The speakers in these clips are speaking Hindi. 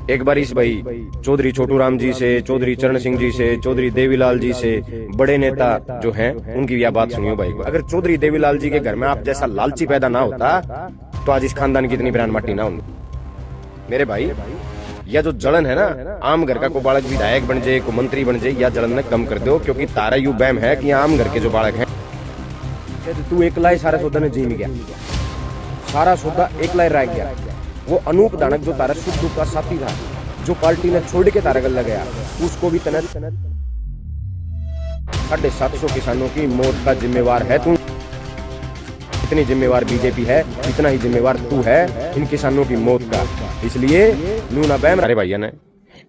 एक बार इस भाई चौधरी छोटू राम जी से, चौधरी चरण सिंह जी से, चौधरी देवीलाल जी से, बड़े नेता जो हैं उनकी यह बात सुनियो भाई। अगर चौधरी देवीलाल जी के घर में आप जैसा लालची पैदा ना होता तो आज इस खानदान की इतनी बयान मट्टी ना होती। मेरे भाई यह जो जलन है ना, आम घर का को बालक विधायक बन जाए, को मंत्री बन जाए, या जलन ने कम कर दो, क्योंकि तारा यू बैम है कि आम घर के जो बालक हैं तू एकला ही सारा सौदा में जीम गया, सारा सौदा एकला ही रह गया। वो अनूप दानक जो तारा सुख दुख का साथी था, जो पार्टी ने छोड़ के तारा गल गया, उसको भी तनत 750 किसानों की मौत का जिम्मेवार है तू। इतनी जिम्मेवार बीजेपी है, इतना ही जिम्मेवार तू है इन किसानों की मौत का। इसलिए नूना बैम। अरे भैया ने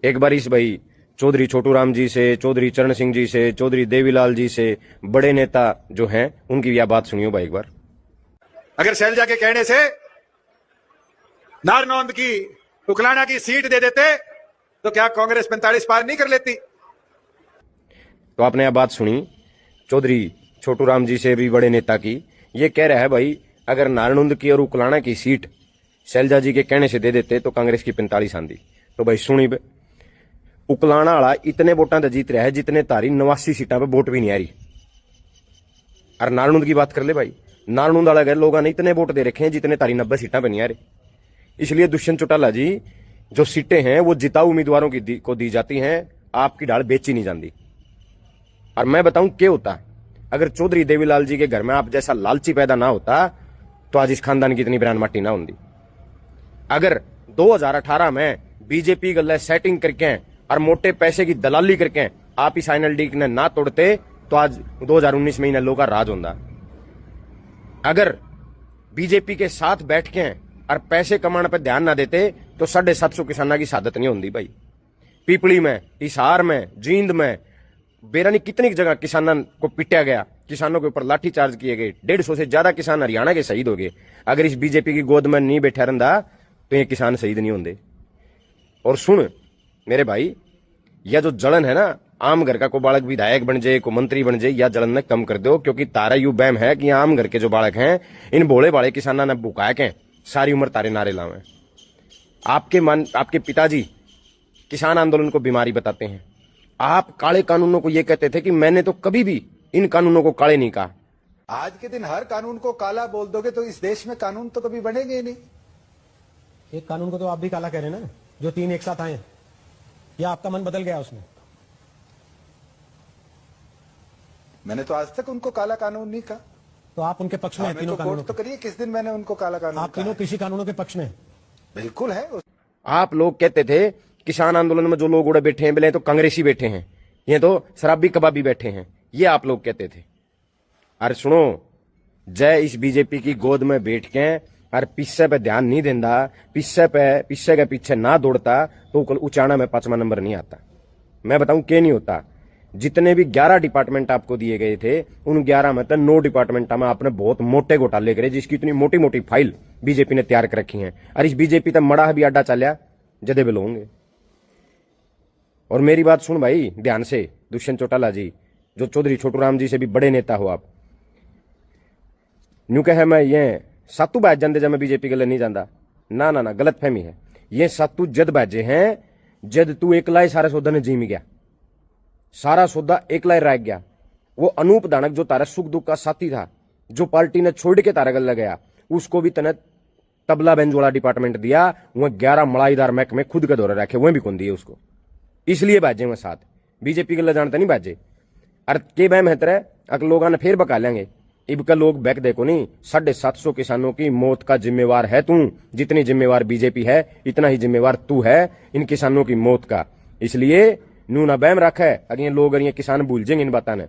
एक बार इस भाई चौधरी छोटू राम जी से, चौधरी चरण सिंह जी से, चौधरी देवीलाल जी से, बड़े नेता जो हैं उनकी यह बात सुनियो भाई एक बार। अगर शैलजा के कहने से नारनौंद की उकलाना की सीट दे देते तो क्या कांग्रेस 45 पार नहीं कर लेती? तो आपने यह बात सुनी चौधरी छोटू राम जी से भी बड़े नेता की। ये कह रहा है भाई अगर नारनौंद की और उकलाना की सीट शैलजा जी के कहने से दे देते तो कांग्रेस की 45 आंदी। तो भाई सुनी बे, उकलाना वाला इतने वोटां से जीत रहा है जितने तारी 89 सीटां पे वोट भी नहीं आ रही। और नारनौंद की बात कर ले भाई, नारनौंद वाला लोगों ने इतने वोट दे रखे हैं जितने तारी 90 सीटां पे नहीं आ रही। इसलिए दुष्यंत चौटाला जी जो सीटें हैं वो जिताऊ उम्मीदवारों को दी जाती हैं, आपकी ढाल बेची नहीं जाती। और मैं बताऊं क्या होता अगर चौधरी देवीलाल जी के घर में आप जैसा लालची पैदा ना होता तो आज इस खानदान की इतनी बयान मट्टी ना होती। अगर 2018 में बीजेपी गले सेटिंग करके और मोटे पैसे की दलाली करके आप इस आईएनएलडी ने ना तोड़ते तो आज 2019 में इन लोगों का राज होता। अगर बीजेपी के साथ बैठ के और पैसे कमाने पर ध्यान ना देते तो 750 किसानों की शहादत नहीं होती भाई। पीपली में, हिसार में, जींद में, बेरानी कितनी जगह किसानों को पिटा गया, किसानों के ऊपर लाठीचार्ज किए गए, 150 से ज्यादा किसान हरियाणा के शहीद हो गए। अगर इस बीजेपी की गोद में नहीं बैठा रहा तो ये किसान शहीद नहीं होंगे। और सुन मेरे भाई, यह जो जलन है ना, आम घर का को बालक विधायक बन जाए, को मंत्री बन जाए, या जलन ने कम कर दो, क्योंकि तारा यू बैम है कि आम घर के जो बालक हैं इन भोले भाले किसानों ने बुकाया के सारी उम्र तारे नारे लावे। आपके पिताजी किसान आंदोलन को बीमारी बताते हैं। आप काले कानूनों को ये कहते थे कि मैंने तो कभी भी इन कानूनों को काले नहीं कहा। आज के दिन हर कानून को काला बोल दोगे तो इस देश में कानून तो कभी बनेंगे ही नहीं। एक कानून को तो आप भी काला कह रहे हैं ना, जो 3 एक साथ आए, या आपका मन बदल गया उसमें? मैंने तो आज तक उनको काला कानून नहीं कहा। तो आप उनके पक्ष में हैं तीनों कानूनों तो करिए, किस दिन मैंने उनको काला कानून? आप तीनों कृषि कानूनों के पक्ष में? बिल्कुल है। आप लोग कहते थे किसान आंदोलन में जो लोग उड़े बैठे हैं बोले तो कांग्रेसी बैठे हैं, ये तो शराबी कबाबी बैठे हैं, ये आप लोग कहते थे। अरे सुनो, जय इस बीजेपी की गोद में बैठ के और पिस्से पे ध्यान नहीं देता, पिस्से के पीछे ना दौड़ता तो उचाना में 5वां नंबर नहीं आता। मैं बताऊं क्या नहीं होता। जितने भी 11 डिपार्टमेंट आपको दिए गए थे उन 11 में तो 9 डिपार्टमेंट में आपने बहुत मोटे घोटाले करे, जिसकी इतनी मोटी मोटी फाइल बीजेपी ने तैयार कर रखी है। और इस बीजेपी तक मड़ा भी अड्डा चलिया जदे बिल होंगे। और मेरी बात सुन भाई ध्यान से, दुष्यंत चौटाला जी जो चौधरी छोटू राम जी से भी बड़े नेता हो आप, न्यू कहे मैं ये सातू बैच जानते जब मैं बीजेपी के लिए नहीं जानता, ना ना ना, गलत फहमी है। ये सातू जद बैजे हैं जद तू एकला ही सारे सौदा ने जीम गया, सारा सौदा एकला ही रह गया। वो अनूप दानक जो तारा सुख दुख का साथी था, जो पार्टी ने छोड़ के तारा गल गया, उसको भी तने तबला बेंज वाला डिपार्टमेंट दिया। वह 11 मलाईदार महकमे खुद के दौरे रखे, वह भी कौन दिए उसको। इसलिए बाजे में साथ बीजेपी के लिए जानते नहीं बाजे। अरे के बैम है अगर लोगों ने फिर बका लेंगे। इब का लोग बैक देखो नहीं, 750 किसानों की मौत का जिम्मेवार है तू। जितनी जिम्मेवार बीजेपी है इतना ही जिम्मेवार तू है इन किसानों की मौत का। इसलिए नू ना बैम रखा है। अगर ये लोग, अगर ये किसान भूल जाएंगे इन बातों ने,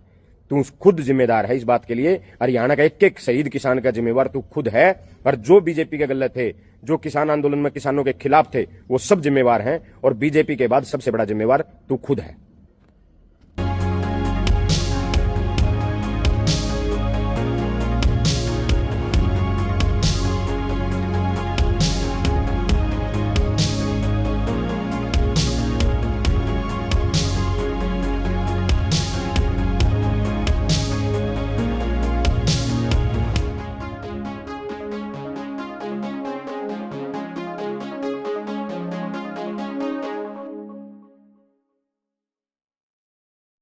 तू खुद जिम्मेदार है इस बात के लिए। हरियाणा का एक एक शहीद किसान का जिम्मेवार तू खुद है। और जो बीजेपी के गलत थे, जो किसान आंदोलन में किसानों के खिलाफ थे, वो सब जिम्मेवार हैं। और बीजेपी के बाद सबसे बड़ा जिम्मेवार तू खुद है।